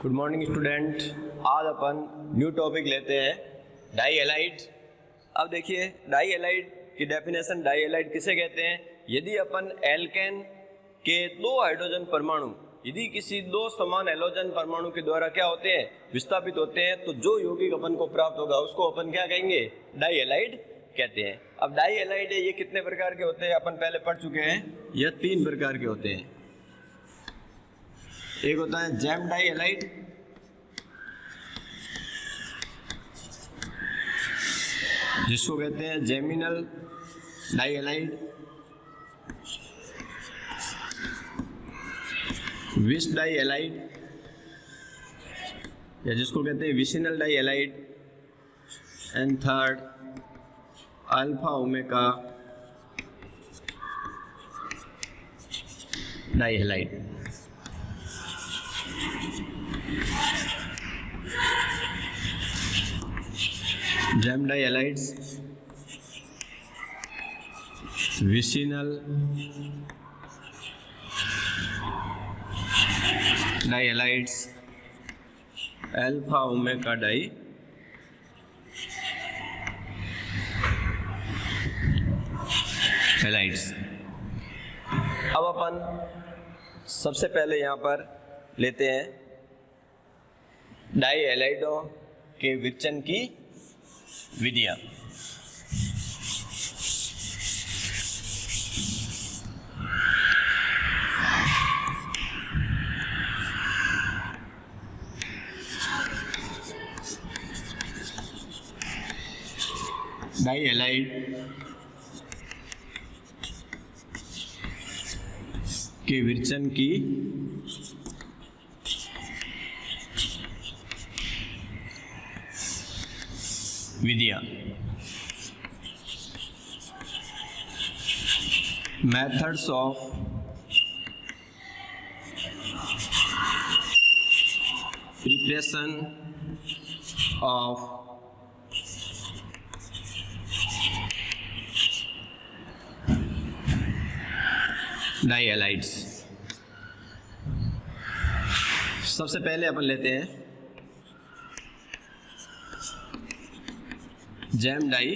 Good morning student. आज अपन new topic लेते हैं डाई हैलाइड। अब देखिए डाई हैलाइड की डेफिनेशन, डाई हैलाइड किसे कहते हैं? यदि अपन एल्केन के दो हाइड्रोजन परमाणु यदि किसी दो समान हैलोजन परमाणु के द्वारा क्या होते हैं, विस्थापित होते हैं, तो जो यौगिक अपन को प्राप्त होगा उसको अपन क्या कहेंगे? डाई हैलाइड कहते हैं। अब डाई हैलाइड है ये कितने प्रकार के होते हैं अपन पहले पढ़ चुके हैं। यह 3 प्रकार के होते हैं। एक होता है जैम डाई हैलाइड, जिसको कहते हैं geminal dihalide, vic dihalide या जिसको कहते हैं vicinal dihalide, and third alpha omega dihalide. Gem dihalides, vicinal dihalides, alpha omega dihalides. अब अपन सबसे पहले यहाँ पर लेते हैं डाई हैलाइडों के विचलन की विधियां। डाई हैलाइड के विचलन की विधियां। Methods of preparation of dihalides. सबसे पहले अपन लेते हैं जैम डाई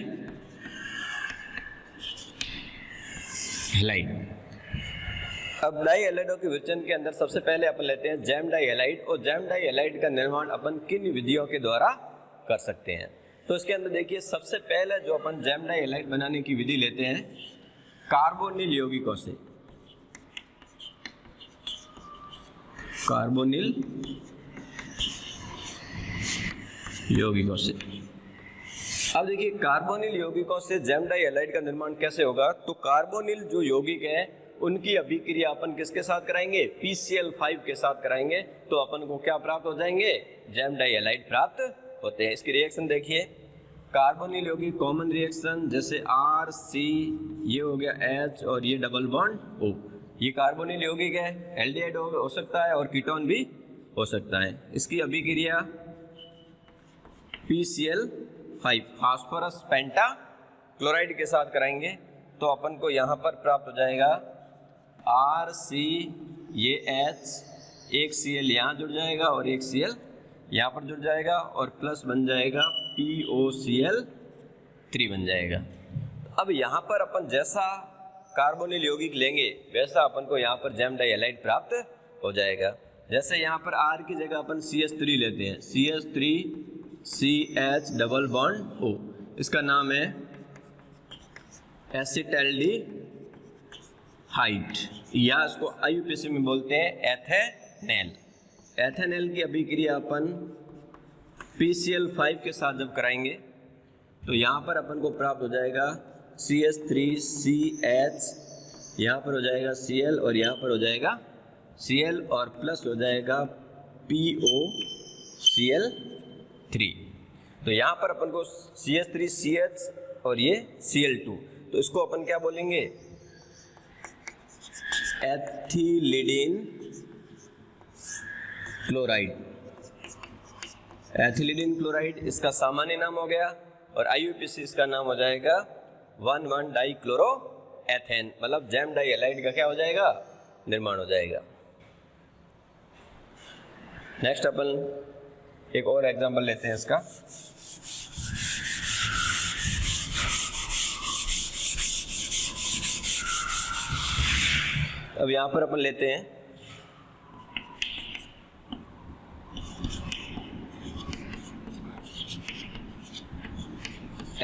हैलाइड। अब डाई हैलाइडों के विचलन के अंदर सबसे पहले अपन लेते हैं जैम डाई हैलाइड। और जैम डाई हैलाइड का निर्माण अपन किन विधियों के द्वारा कर सकते हैं? तो इसके अंदर देखिए सबसे पहले जो अपन जैम डाई हैलाइड बनाने की विधि लेते हैं कार्बोनिल यौगिकों से। कार्बोनिल यौगिकों से। अब देखिए कार्बोनिल यौगिकों से जैम डाई हैलाइड का निर्माण कैसे होगा? तो कार्बोनिल जो यौगिक हैं उनकी अभिक्रिया अपन किसके साथ कराएंगे? PCl5 के साथ कराएंगे। तो अपन को क्या प्राप्त हो जाएंगे? जैम डाई हैलाइड प्राप्त होते हैं। इसकी रिएक्शन देखिए, कार्बोनिल यौगिक कॉमन रिएक्शन जैसे RC, ये हो गया H और ये डबल बॉन्ड O। ये कार्बोनिल यौगिक है, एल्डिहाइड हो सकता है और कीटोन भी हो सकता है। इसकी अभिक्रिया PCl5 फास्फोरस पेंटा क्लोराइड के साथ कराएंगे। तो अपन को यहाँ पर प्राप्त हो जाएगा RC, ये H, एक Cl यहाँ जुड़ जाएगा और एक Cl यहाँ पर जुड़ जाएगा और प्लस बन जाएगा POCl3 बन जाएगा। अब यहाँ पर अपन जैसा कार्बोनिल यौगिक लेंगे वैसा अपन को यहाँ पर जैम डाई हैलाइड प्राप्त हो जाएगा। जैसे यहाँ पर R की जगह अपन CH3 लेते हैं, CH3CH डबल बॉन्ड O, इसका नाम है एसिटैल्डिहाइड या इसको IUPAC में बोलते हैं एथेनेल। एथेनेल की अभिक्रिया अपन PCl5 के साथ जब कराएंगे तो यहाँ पर अपन को प्राप्त हो जाएगा CH3CH, यहाँ पर हो जाएगा Cl और यहाँ पर हो जाएगा Cl और प्लस हो जाएगा POCl3। तो यहाँ पर अपन को CH3CH और ये Cl2, तो इसको अपन क्या बोलेंगे? एथिलीडिन क्लोराइड। एथिलीडिन क्लोराइड इसका सामान्य नाम हो गया और IUPAC इसका नाम हो जाएगा 1,1-डाइक्लोरोएथेन, मतलब जैम डाई हैलाइड का क्या हो जाएगा? निर्माण हो जाएगा। नेक्स्ट अपन एक और एग्जांपल लेते हैं इसका। अब यहां पर अपन लेते हैं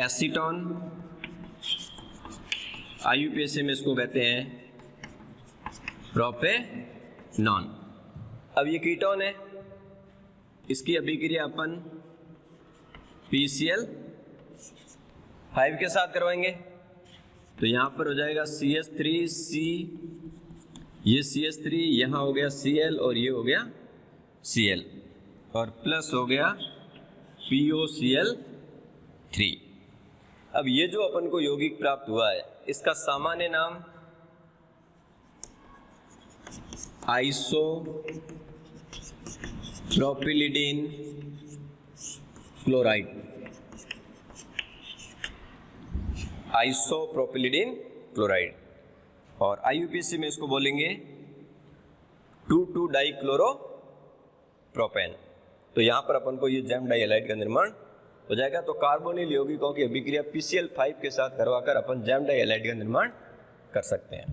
एसीटोन, IUPAC में इसको कहते हैं प्रोपेनॉन। अब ये कीटोन है, इसकी अभिक्रिया अपन PCl5 के साथ करवाएंगे। तो यहां पर हो जाएगा CH3C, ये CH3, यहां हो गया Cl और ये हो गया Cl, और प्लस हो गया POCl3। अब ये जो अपन को यौगिक प्राप्त हुआ है, इसका सामान्य नाम आइसोप्रोपिलिडीन क्लोराइड, आइसोप्रोपिलिडीन क्लोराइड, और IUPAC में इसको बोलेंगे 2,2-डाइक्लोरोप्रोपेन। तो यहाँ पर अपन को ये जैम डाई हैलाइड का निर्माण हो जाएगा। तो कार्बोनिल यौगिकों की अभिक्रिया PCl5 के साथ करवाकर अपन जैम डाई हैलाइड का निर्माण कर सकते हैं।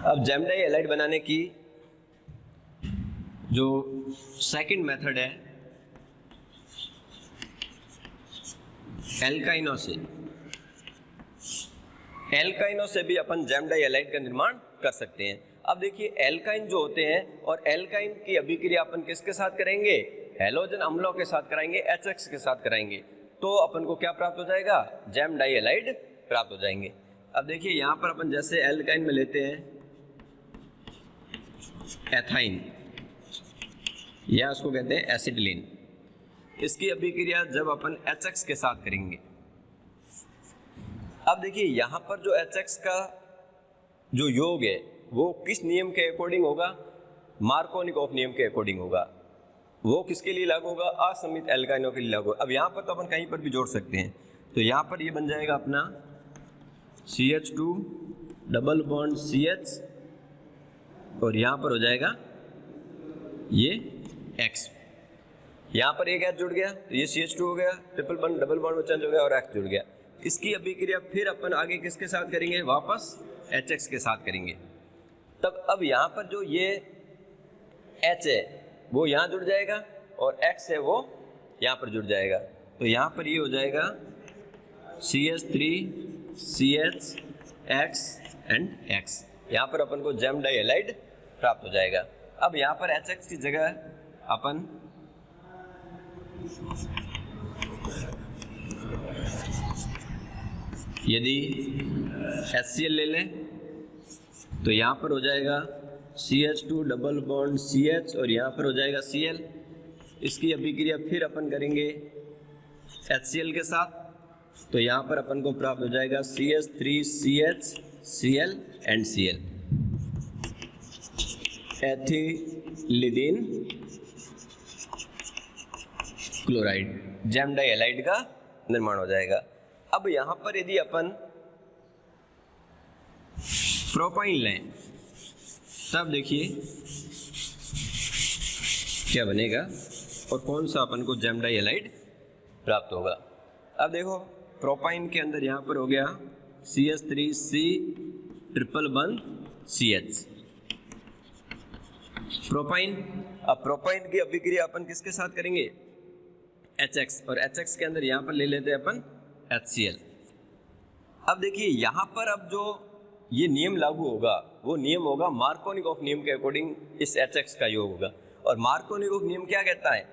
अब जैम डाई हैलाइड बनाने की जो सेकंड मेथड है, एल्काइनों से भी अपन जैम डाई हैलाइड का निर्माण कर सकते हैं। अब देखिए एल्काइन जो होते हैं, और एल्काइन की अभिक्रिया अपन किसके साथ करेंगे? हैलोजन अम्लों के साथ कराएंगे, HX के साथ कराएंगे। तो अपन को क्या प्राप्त हो जाएगा? जैम डाई हैलाइड प्राप्त हो जाएंगे। अब देखिए यहाँ पर अपन जैसे एल्काइन में लेते हैं एथाइन, या उसको कहते हैं एसिटिलीन। इसकी अभिक्रिया जब अपन HX के साथ करेंगे, अब देखिए यहाँ पर जो HX का जो योग है वो किस नियम के अकॉर्डिंग होगा? मार्कोनिकॉफ नियम के अकॉर्डिंग होगा। वो किसके लिए लागू होगा? असमित एल्काइनों के लिए लागू। अब यहाँ पर तो अपन कहीं पर भी जोड़ सकते हैं। तो यहाँ पर ये बन जाएगा अपना CH2 डबल बॉन्ड CH, और यहाँ पर हो जाएगा ये X। यहाँ पर एक H जुड़ गया तो ये CH2 हो गया, ट्रिपल बॉन्ड डबल बॉन्ड में चेंज हो गया और X जुड़ गया। इसकी अभिक्रिया फिर अपन आगे किसके साथ करेंगे? वापस HX के साथ करेंगे। तब अब यहाँ पर जो ये H है वो यहाँ जुड़ जाएगा, और X है वो यहाँ पर जुड़ जाएगा। तो यहाँ पर ये हो जाएगा CH3 CH X and X। यहाँ पर अपन को जैम डाई हैलाइड प्राप्त हो जाएगा। अब यहाँ पर HX की जगह अपन यदि HCl ले लें तो यहाँ पर हो जाएगा CH2 डबल बॉन्ड CH, और यहाँ पर हो जाएगा Cl। इसकी अभिक्रिया फिर अपन करेंगे HCl के साथ। तो यहाँ पर अपन को प्राप्त हो जाएगा CH3CH Cl and Cl, ethylidene chloride, gem dihalide का निर्माण हो जाएगा। अब यहाँ पर यदि अपन प्रोपाइन लें तब देखिए क्या बनेगा और कौन सा अपन को जैम डाई हैलाइड प्राप्त होगा। अब देखो प्रोपाइन के अंदर यहाँ पर हो गया CH3C triple bond CH propyne. अब प्रोपाइन की अभिक्रिया अपन किसके साथ करेंगे? HX, और HX के अंदर यहाँ पर ले लेते हैं अपन HCl। अब देखिए यहाँ पर अब जो ये नियम लागू होगा वो नियम होगा मार्कोनिकॉफ नियम के अकॉर्डिंग इस HX का योग होगा। और मार्कोनिकॉफ नियम क्या कहता है?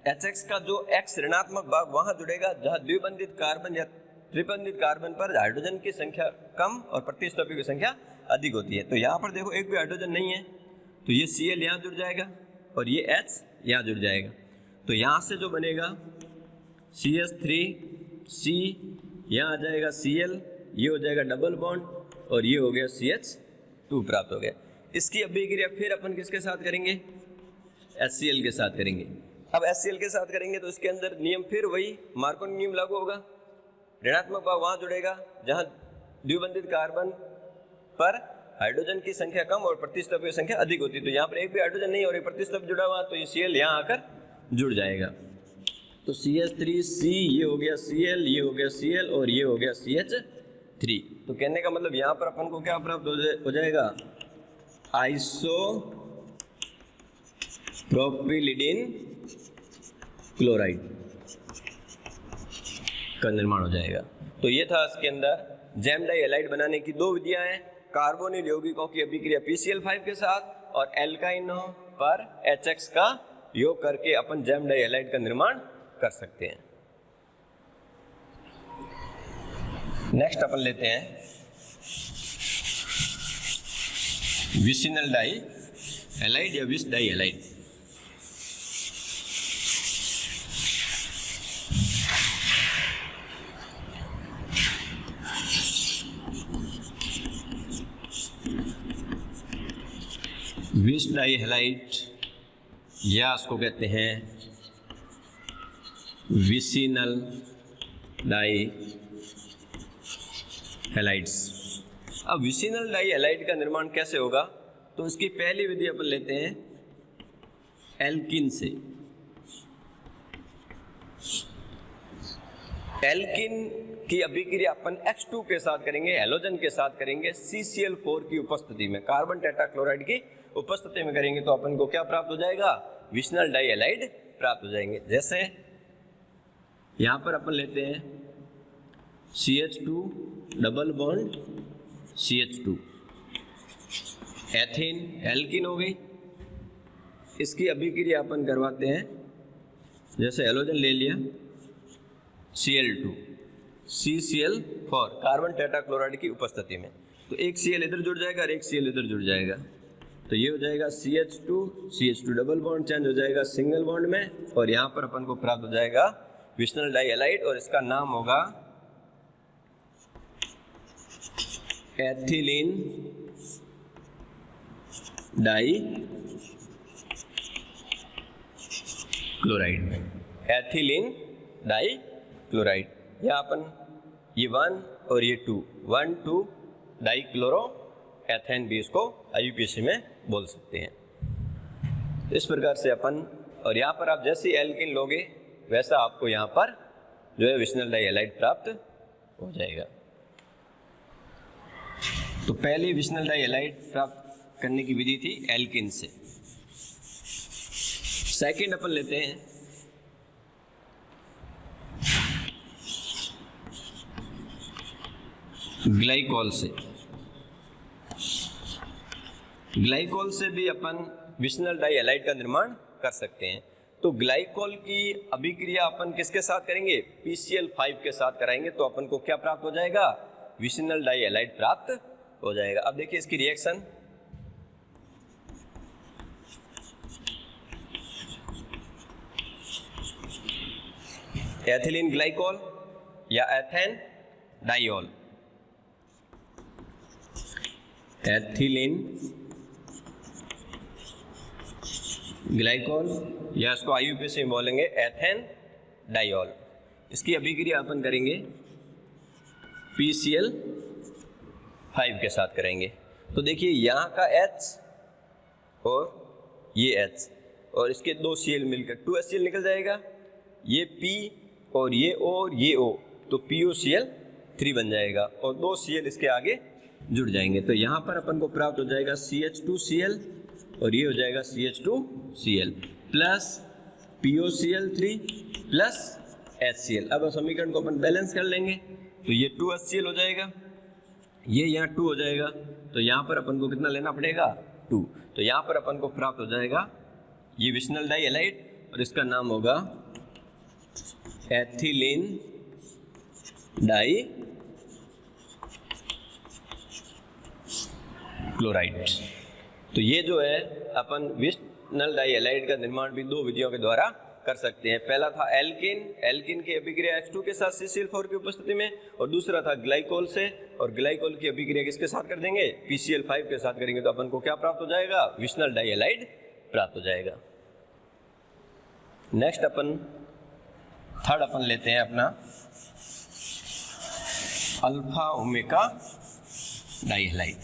HX का जो X ऋणात्मक भाग वहां जुड़ेगा जहां द्विबंधित कार्बन या त्रिबंधित कार्बन पर हाइड्रोजन की संख्या कम और प्रतिस्थापियों की संख्या अधिक होती है। तो यहाँ पर देखो एक भी हाइड्रोजन नहीं है, तो ये Cl यहाँ जुड़ जाएगा और ये H यहाँ जुड़ जाएगा। तो यहाँ से जो बनेगा CH3C, यहाँ आ जाएगा Cl, ये हो जाएगा डबल बॉन्ड, और ये हो गया CH2 प्राप्त हो गया। इसकी अभिक्रिया फिर अपन किसके साथ करेंगे? HCl के साथ करेंगे। अब HCl के साथ करेंगे तो इसके अंदर नियम फिर वही मार्कोनी नियम लागू होगा। ऋणात्मक भाव वहां जुड़ेगा जहां द्विबंधित कार्बन पर हाइड्रोजन की संख्या कम और प्रतिस्थापन की संख्या अधिक होती है। तो यहाँ पर एक भी हाइड्रोजन नहीं और एक प्रतिस्थापन जुड़ा हुआ, तो ये Cl यहाँ आकर जुड़ जाएगा। तो CH3C, ये हो गया Cl, ये हो गया Cl और ये हो गया CH3। तो कहने का मतलब यहाँ पर अपन को क्या प्राप्त हो जाएगा, आइसोप्रोपिलिडीन क्लोराइड का निर्माण हो जाएगा। तो ये था इसके अंदर जैम डाई हैलाइड बनाने की दो विधियां हैं, कार्बोनिल यौगिकों की अभिक्रिया PCl5 के साथ और एल्काइनों पर HX का योग करके अपन जैम डाई हैलाइड का निर्माण कर सकते हैं। नेक्स्ट अपन लेते हैं विसिनल डाई हैलाइड या विस dihalide. Vic dihalide या उसको कहते हैं विसिनल डाई हैलाइड्स। अब विसिनल डाई हैलाइड का निर्माण कैसे होगा, तो इसकी पहली विधि अपन लेते हैं एल्किन से। एल्किन की अभिक्रिया अपन H2 के साथ करेंगे, हैलोजन के साथ करेंगे, CCl4 की उपस्थिति में, कार्बन टेट्राक्लोराइड की उपस्थिति में करेंगे, तो अपन को क्या प्राप्त हो जाएगा, विसिनल डाई हैलाइड प्राप्त हो जाएंगे। जैसे यहां पर अपन लेते हैं CH2 double bond CH2, ethane alkene हो गई। इसकी अभिक्रिया अपन करवाते हैं, जैसे हैलोजन ले लिया Cl2 CCl4 कार्बन टेट्राक्लोराइड की उपस्थिति में, तो एक Cl इधर जुड़ जाएगा और एक Cl इधर जुड़ जाएगा, तो ये हो जाएगा CH2 डबल बॉन्ड चेंज हो जाएगा सिंगल बॉन्ड में, और यहाँ पर अपन को प्राप्त हो जाएगा विसिनल डाई हैलाइड और इसका नाम होगा ethylene dichloride. Ethylene dichloride, यहाँ अपन ये 1 और ये 1,2 डाई क्लोरो एथेन भी इसको IUPAC में बोल सकते हैं। इस प्रकार से अपन, और यहाँ पर आप जैसे एल्किन लोगे वैसा आपको यहाँ पर जो है विसिनल डाई हैलाइड प्राप्त हो जाएगा। तो पहली विसिनल डाई हैलाइड प्राप्त करने की विधि थी एल्किन से। सेकंड अपन लेते हैं ग्लाइकोल से। ग्लाइकोल से भी अपन विसिनल डाई हैलाइड का निर्माण कर सकते हैं। तो ग्लाइकोल की अभिक्रिया अपन किसके साथ करेंगे, PCl5 के साथ कराएंगे, तो अपन को क्या प्राप्त हो जाएगा, विसिनल डाई हैलाइड प्राप्त हो जाएगा। अब देखिए इसकी रिएक्शन, एथिलीन ग्लाइकोल या एथेन डाइऑल, एथिलीन ग्लाइकोल या इसको IUPAC में बोलेंगे एथेन डाइऑल। इसकी अभिक्रिया अपन करेंगे PCl5 के साथ करेंगे। तो देखिए यहाँ का H और ये H और इसके दो Cl मिलकर 2HCl निकल जाएगा, ये P और ये O और ये O, तो POCl3 बन जाएगा और दो Cl इसके आगे जुड़ जाएंगे। तो यहाँ पर अपन को प्राप्त हो जाएगा CH2Cl और ये हो जाएगा CH2Cl plus POCl3 plus HCl। अब समीकरण को अपन बैलेंस कर लेंगे, तो ये 2HCl हो जाएगा, ये यहाँ 2 हो जाएगा, तो यहाँ पर अपन को कितना लेना पड़ेगा, 2। तो यहाँ पर अपन को प्राप्त हो जाएगा ये विसिनल डाई हैलाइड और इसका नाम होगा एथिलीन डाई क्लोराइड। तो ये जो है अपन विसिनल डाई हैलाइड का निर्माण भी दो विधियों के द्वारा कर सकते हैं। पहला था एल्किन की अभिक्रिया H2 के साथ CCl4 की उपस्थिति में, और दूसरा था ग्लाइकोल से, और ग्लाइकोल की अभिक्रिया किसके साथ कर देंगे, PCl5 के साथ करेंगे, तो अपन को क्या प्राप्त हो जाएगा, विसिनल डाई हैलाइड प्राप्त हो जाएगा। नेक्स्ट अपन थर्ड अपन लेते हैं अपना alpha omega dihalide.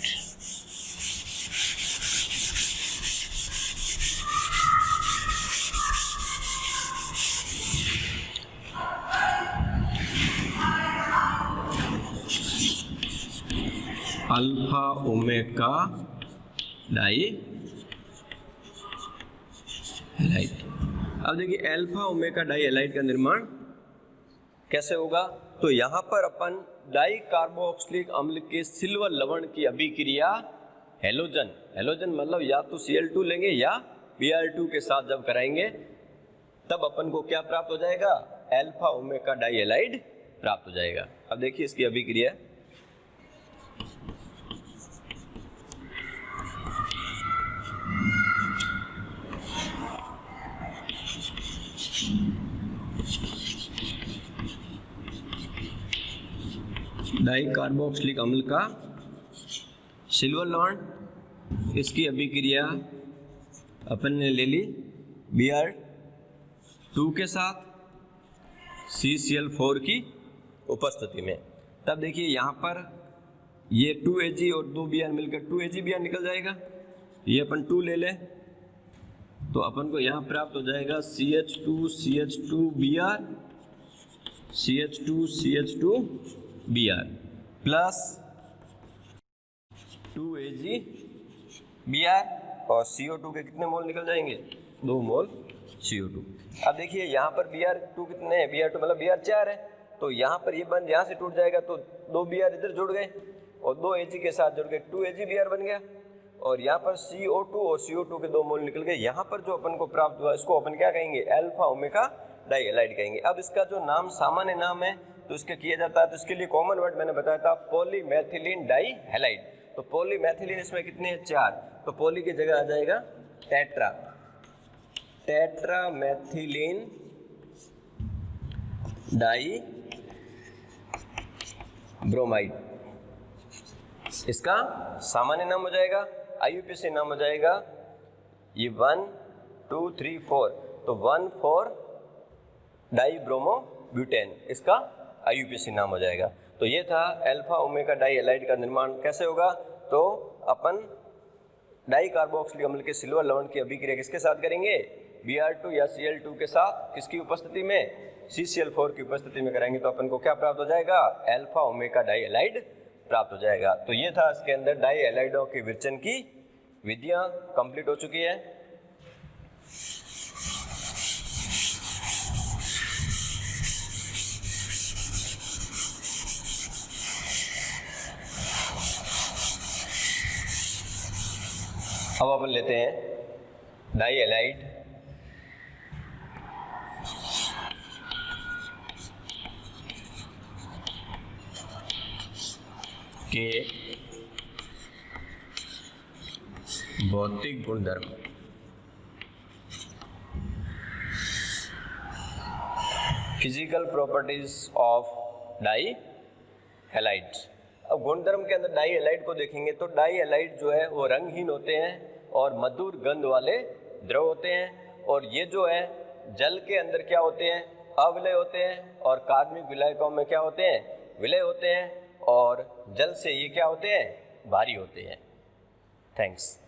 Alpha omega dihalide. अब देखिए अल्फा ओमेगा डाइहैलाइड का निर्माण कैसे होगा। तो यहाँ पर अपन डाई कार्बोक्सिलिक अम्ल के सिल्वर लवण की अभिक्रिया हेलोजन मतलब या तो Cl2 लेंगे या Br2 के साथ जब कराएंगे तब अपन को क्या प्राप्त हो जाएगा, अल्फा ओमेगा डाइहैलाइड प्राप्त हो जाएगा। अब देखिए इसकी अभिक्रिया। डाई कार्बोक्सिलिक अम्ल का सिल्वर लवण, इसकी अभिक्रिया अपन ने ले ली Br2 के साथ CCl4 की उपस्थिति में। तब देखिए यहाँ पर ये 2Ag और 2Br मिलकर 2AgBr निकल जाएगा। ये अपन 2 ले लें तो अपन को यहाँ प्राप्त हो जाएगा CH2CH2Br CH2CH2Br प्लस 2AgBr और CO2 के कितने मोल निकल जाएंगे, 2 मोल CO2। अब देखिए यहाँ पर Br2 कितने हैं, Br2 मतलब Br 4 है, तो यहाँ पर ये बंद यहाँ से टूट जाएगा तो 2 Br इधर जुड़ गए और 2 Ag के साथ जुड़ गए 2 AgBr बन गया। और यहाँ पर CO2 और CO2 के 2 मोल निकल गए। यहाँ पर जो अपन को प्राप्त हुआ इसको अपन क्या कहेंगे, अल्फा ओमेगा डाइहैलाइड कहेंगे। अब इसका जो नाम सामान्य नाम है तो इसका किया जाता है, तो इसके लिए कॉमन वर्ड मैंने बताया था पॉलीमेथिलीन डाइहैलाइड। तो पॉलीमेथिलीन इसमें कितने हैं, 4, तो पॉली की जगह आ जाएगा टेट्रामेथिलीन डाइब्रोमाइड, इसका सामान्य नाम हो जाएगा। IUPAC नाम हो जाएगा ये 1 2 3 4, तो 1,4 डाइब्रोमोब्यूटेन, इसका IUPAC नाम हो जाएगा। तो ये था अल्फा ओमेगा डाइहैलाइड का निर्माण कैसे होगा। तो अपन डाई कार्बोक्सिलिक अम्ल के सिल्वर लवण की अभिक्रिया किसके साथ करेंगे, Br2 या Cl2 के साथ, किसकी उपस्थिति में, CCl4 की उपस्थिति में कराएंगे तो अपन को क्या प्राप्त हो जाएगा, अल्फा ओमेगा डाइहैलाइड प्राप्त हो जाएगा। तो ये था इसके अंदर डाइहैलाइडों के विरचन की विधियां कंप्लीट हो चुकी है। अब अपन लेते हैं डाइहैलाइड के भौतिक गुणधर्म। Physical properties of dihalides. अब गुणधर्म के अंदर डाइहैलाइड को देखेंगे तो डाइहैलाइड जो है वो रंगहीन होते हैं और मधुर गंध वाले द्रव होते हैं, और ये जो है जल के अंदर क्या होते हैं, अविलय होते हैं, और कार्बनिक विलायकों में क्या होते हैं, विलय होते हैं, और जल से ये क्या होते हैं, भारी होते हैं। थैंक्स।